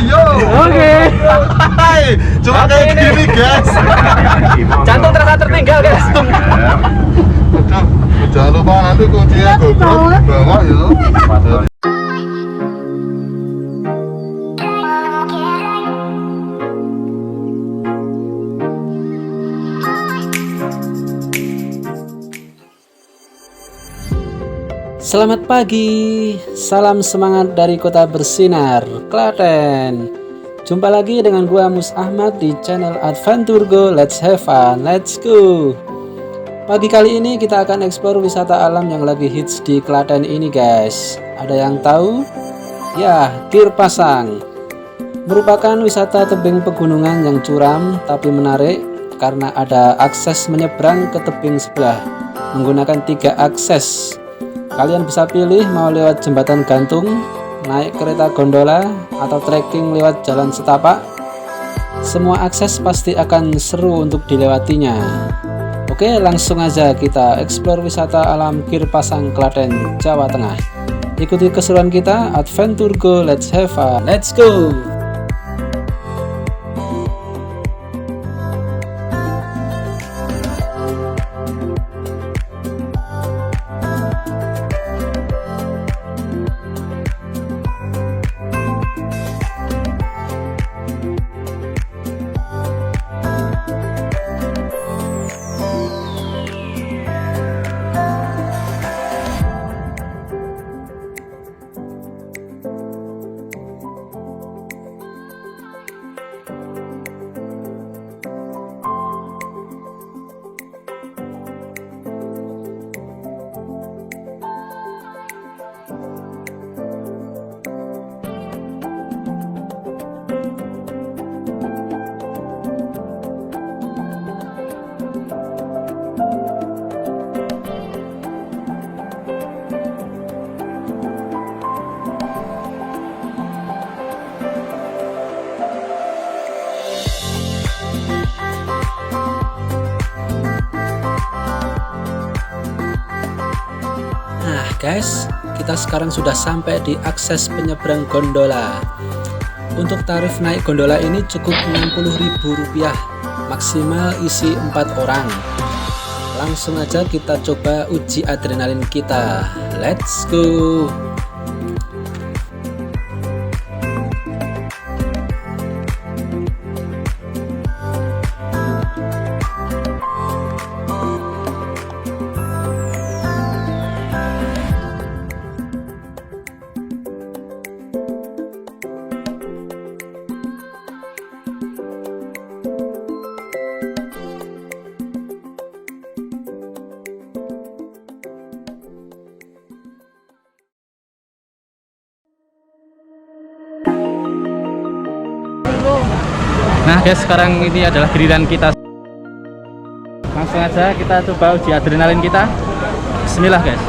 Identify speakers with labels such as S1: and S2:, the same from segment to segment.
S1: yo.
S2: Oke.
S1: Hai, cuma kayak gini guys.
S2: Jantung terasa tertinggal guys.
S1: Udah, jangan lupa nanti kuncinya GoPro bawa ya.
S3: Selamat pagi, salam semangat dari Kota Bersinar, Klaten. Jumpa lagi dengan gua Mus Ahmad di channel Adventure Go. Let's have fun, let's go. Pagi kali ini kita akan eksplor wisata alam yang lagi hits di Klaten ini guys. Ada yang tahu? Ya, Kir Pasang. Merupakan wisata tebing pegunungan yang curam tapi menarik karena ada akses menyeberang ke tebing sebelah menggunakan 3 akses. Kalian bisa pilih mau lewat jembatan gantung, naik kereta gondola, atau trekking lewat jalan setapak. Semua akses pasti akan seru untuk dilewatinya. Oke, langsung aja kita eksplor wisata alam Kir Pasang, Klaten, Jawa Tengah. Ikuti keseruan kita, Adventure Go, let's have fun, let's go. Guys, kita sekarang sudah sampai di akses penyeberang gondola. Untuk tarif naik gondola ini cukup Rp60.000, maksimal isi 4 orang. Langsung aja kita coba uji adrenalin kita. Let's go.
S2: Nah guys, sekarang ini adalah giliran kita. Langsung aja kita coba uji adrenalin kita. Bismillah guys.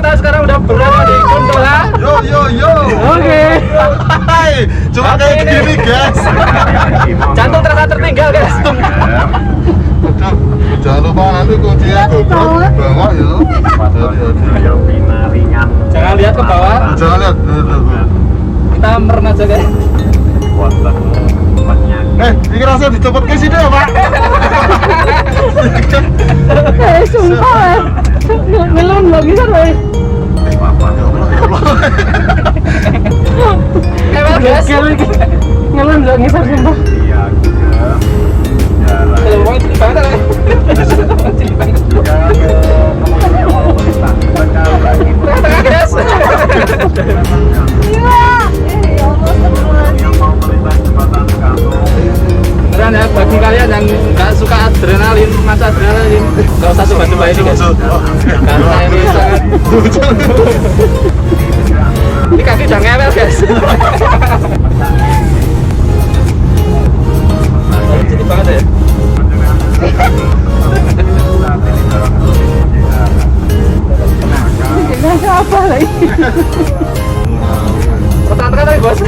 S2: kita sekarang udah berada di gondola.
S1: Yo.
S2: Oke.
S1: Hai, cuma kayak gini guys.
S2: Jantung terasa tertinggal guys.
S1: Betul. Jangan lupa nanti kuncinya GoPro di bawah ya.
S2: Jangan lihat ke bawah.
S1: Jangan lihat.
S2: Kita meren aja guys.
S1: Ini rasa dicepet ke sini ya, Pak?
S4: Sumpah ngelon lagi kan weh.
S2: Guys.
S4: Ngelon lagi sumpah.
S2: Kalau mau ini banget lah. Tengah-tengah guys. Beneran ya, bagi kalian yang nggak suka adrenalin, masa adrenalin, nggak usah coba-coba ini guys. Karena ini sangat ini kaki udah ngewel guys. Jadi banget ya.
S4: Ini apa lagi?
S2: Pertama tadi bos.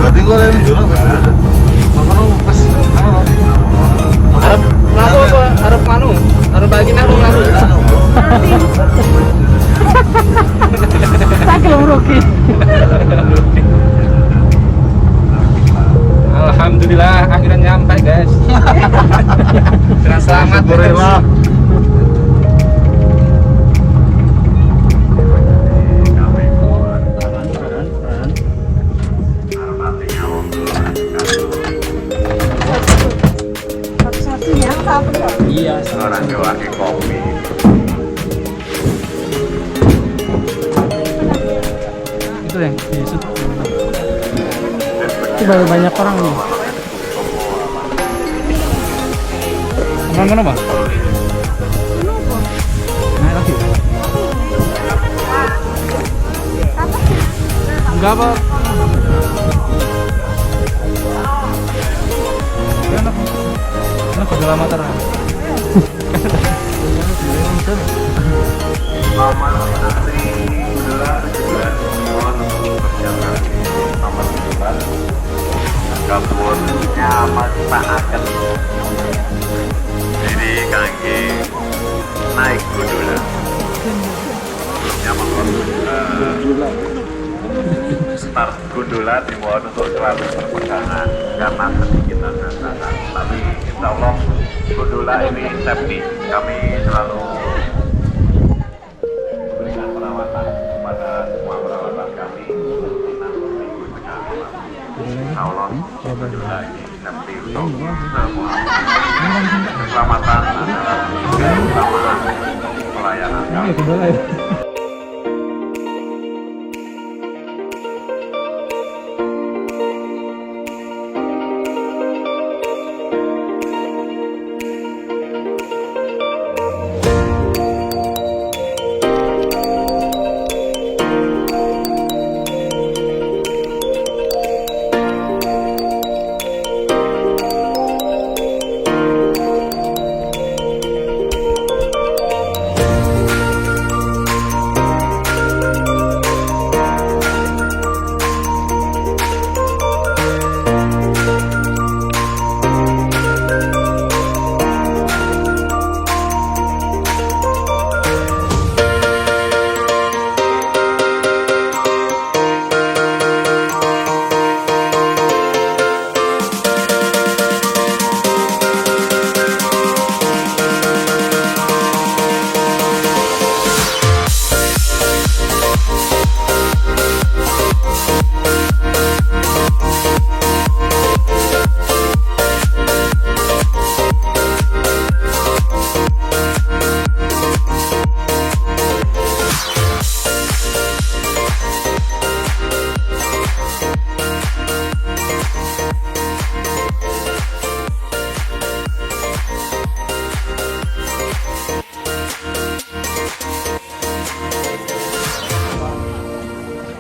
S1: Berarti gue yang jurang makanya pas
S2: Arab lalu apa? Arab manu? Arab bagi nahu lalu.
S4: Tak belum rugi.
S2: Alhamdulillah akhirnya nyampe guys. Dengan selamat.
S1: Alhamdulillah.
S4: Satu-satunya apa ya?
S2: Iya,
S1: Orang Jawa ke kopi.
S2: itu yang Yesus.
S4: Itu baru banyak orang nih.
S2: Mana Bang? Naik lagi. Enggak apa. Enak udah lama terang.
S5: Kapurnya manfaatkan jadi kaki naik gundula start gundula dibuat untuk selalu perpegangan karena sedikit tantangan, tapi insya Allah gundula ini safety, kami selalu berikan perawatan kepada semua perawatan kami insya Allah gundula ini safety untuk semua keselamatan adalah keutamaan pelayanan kami.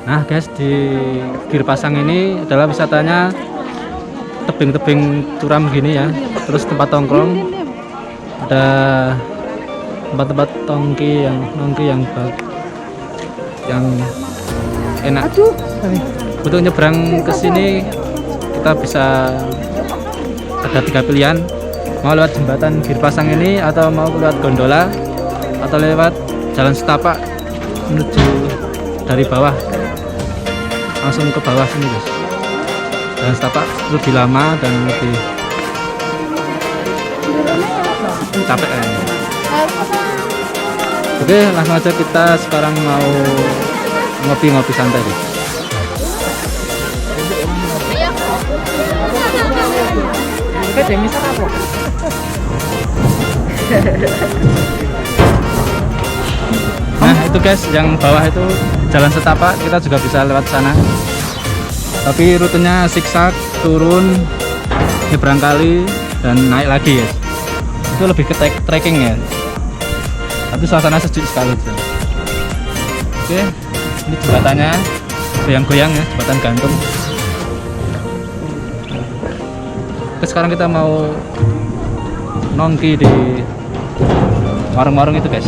S2: Nah guys, di Giripasang ini adalah wisatanya tebing-tebing curam gini ya, terus tempat tongkrong, ada
S3: tempat-tempat nongki yang enak. Untuk nyebrang ke sini kita bisa ada 3 pilihan, mau lewat jembatan Giripasang ini atau mau lewat gondola atau lewat jalan setapak menuju dari bawah langsung ke bawah sini guys. Jalan setapak lebih lama dan lebih capek kayaknya. Oke, langsung aja kita sekarang mau ngopi-ngopi santai deh. Nah itu guys, yang bawah itu jalan setapak, kita juga bisa lewat sana. Tapi rutenya zigzag, turun, nyebrang kali, dan naik lagi guys. Itu lebih ke trekking ya. Tapi suasana sejuk sekali. Oke, ini jembatannya goyang-goyang ya, jembatan gantung. Oke, sekarang kita mau nongki di warung-warung itu guys.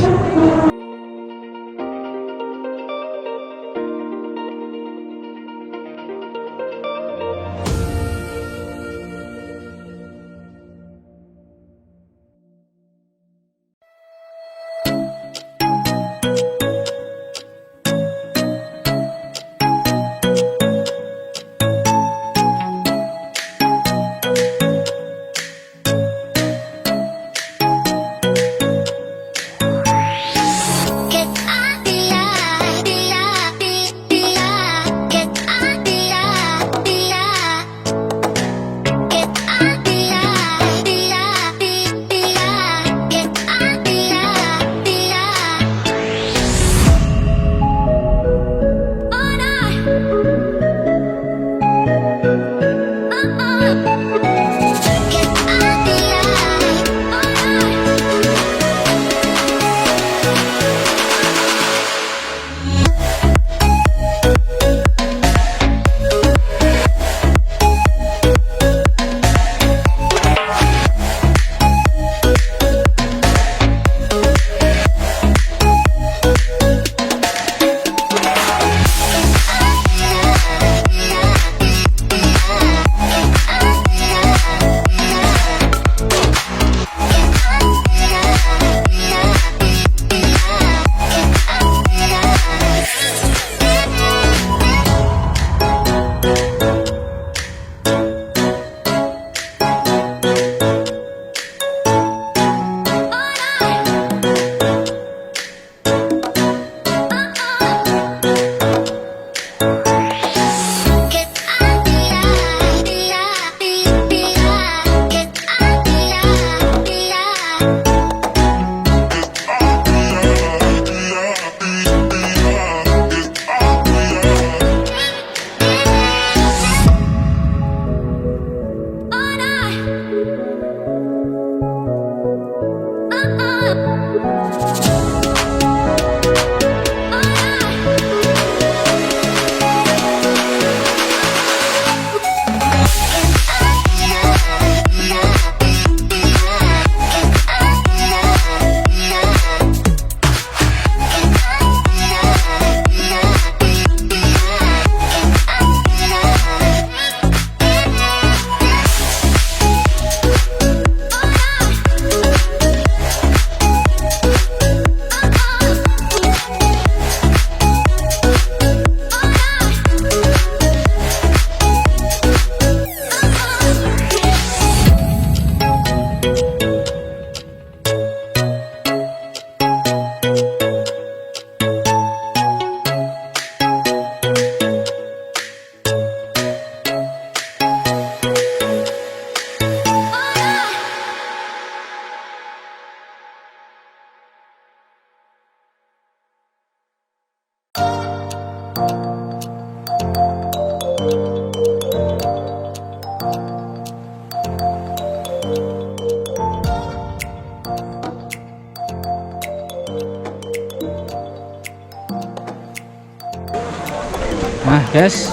S3: Nah guys,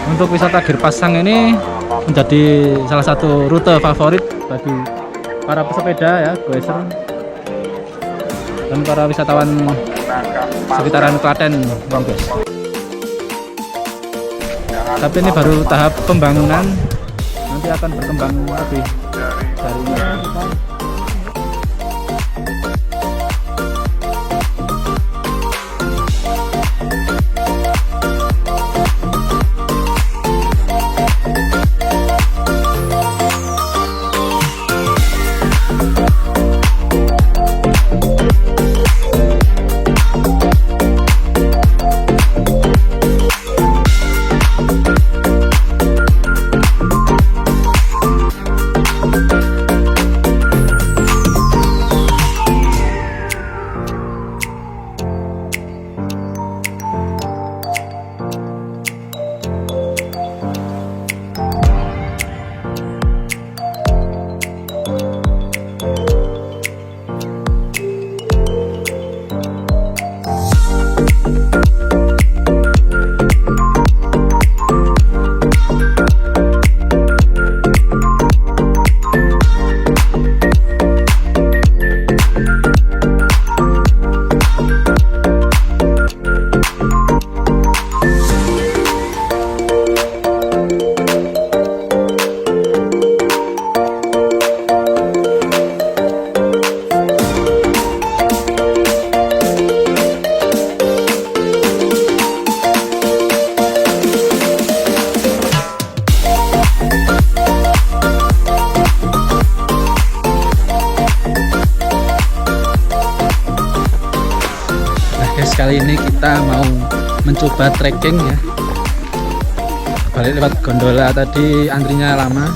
S3: untuk wisata Giripasang ini menjadi salah satu rute favorit bagi para pesepeda ya, goeser. dan para wisatawan sekitaran Klaten, guys. Tapi ini baru tahap pembangunan, nanti akan berkembang lebih dari ini. Kali ini kita mau mencoba trekking ya, balik lewat gondola tadi antrinya lama,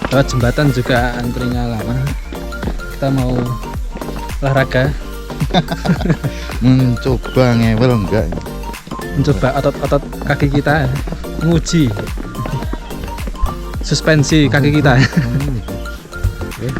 S3: lewat jembatan juga antrinya lama. Kita mau olahraga
S1: mencoba ngewel enggak,
S3: mencoba otot-otot kaki kita, menguji suspensi kaki kita. Oke.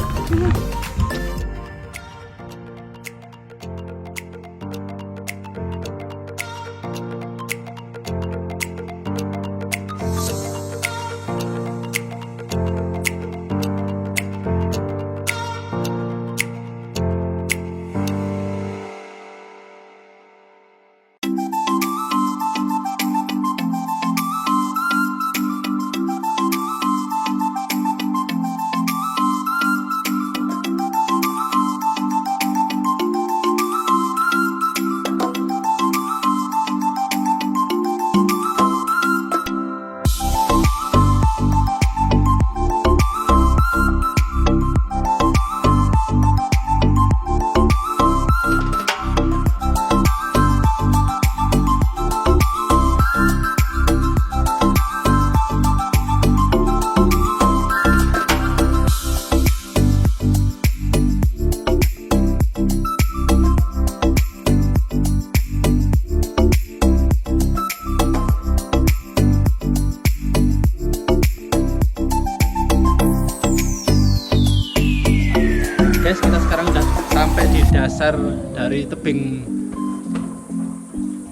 S3: Guys, kita sekarang udah sampai di dasar dari tebing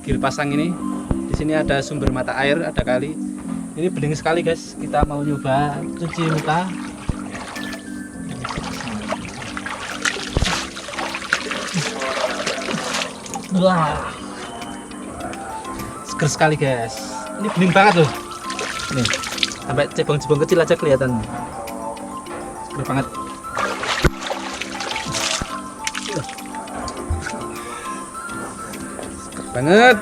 S3: Giripasang ini. Di sini ada sumber mata air, ada kali. Ini bening sekali guys. Kita mau nyoba cuci muka. Wah, seger sekali guys. Ini bening banget loh. Nih, sampai cebong-cebong kecil aja kelihatan. Seger banget. Banget.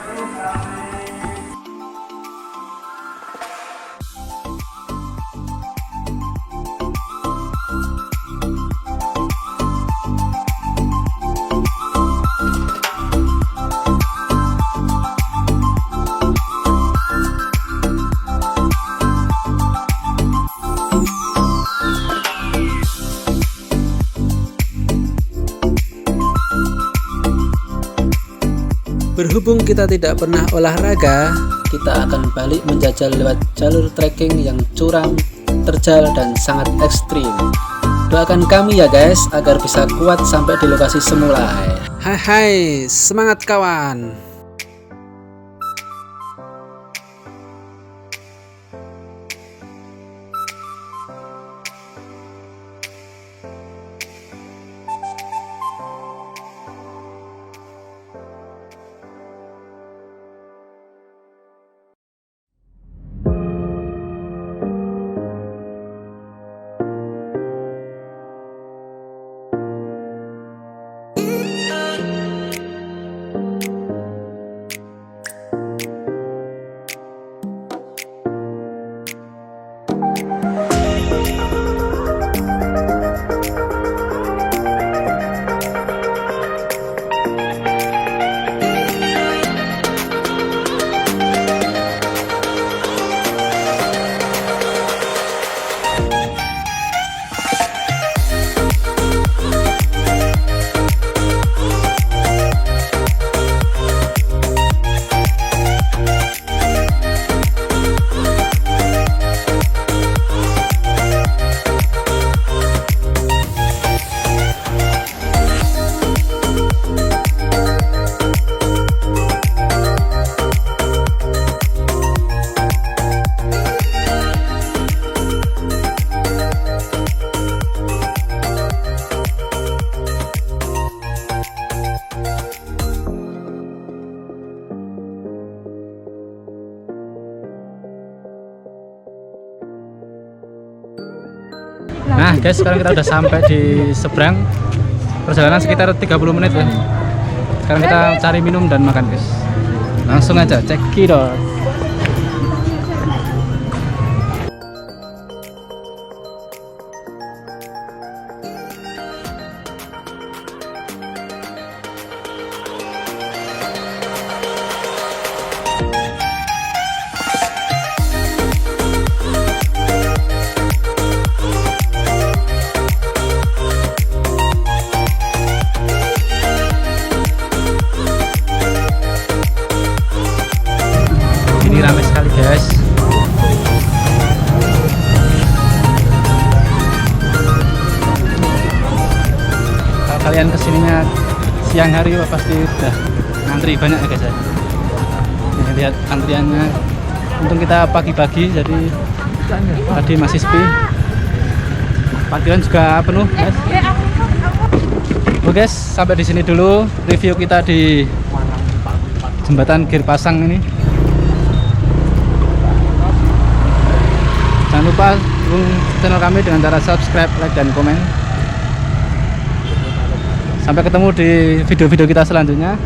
S3: Berhubung kita tidak pernah olahraga, kita akan balik menjajal lewat jalur trekking yang curam, terjal, dan sangat ekstrim. Doakan kami ya guys, agar bisa kuat sampai di lokasi semula. Hai, semangat kawan! Nah guys, sekarang kita udah sampai di seberang. Perjalanan sekitar 30 menit ya. Sekarang kita cari minum dan makan guys. Langsung aja cekidot. Ini ramai sekali guys. Kalau kalian kesininya siang hari pasti udah ngantri banyak ya guys ya. Ini lihat antriannya. Untung kita pagi-pagi jadi tadi masih sepi. Parkiran juga penuh guys. Oke guys, sampai di sini dulu review kita di jembatan Girpasang ini. Jangan lupa dukung channel kami dengan cara subscribe, like, dan komen. Sampai ketemu di video-video kita selanjutnya.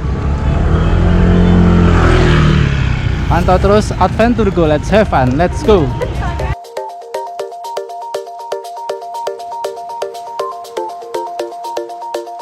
S3: Pantau terus Adventure Go, let's have fun, let's go.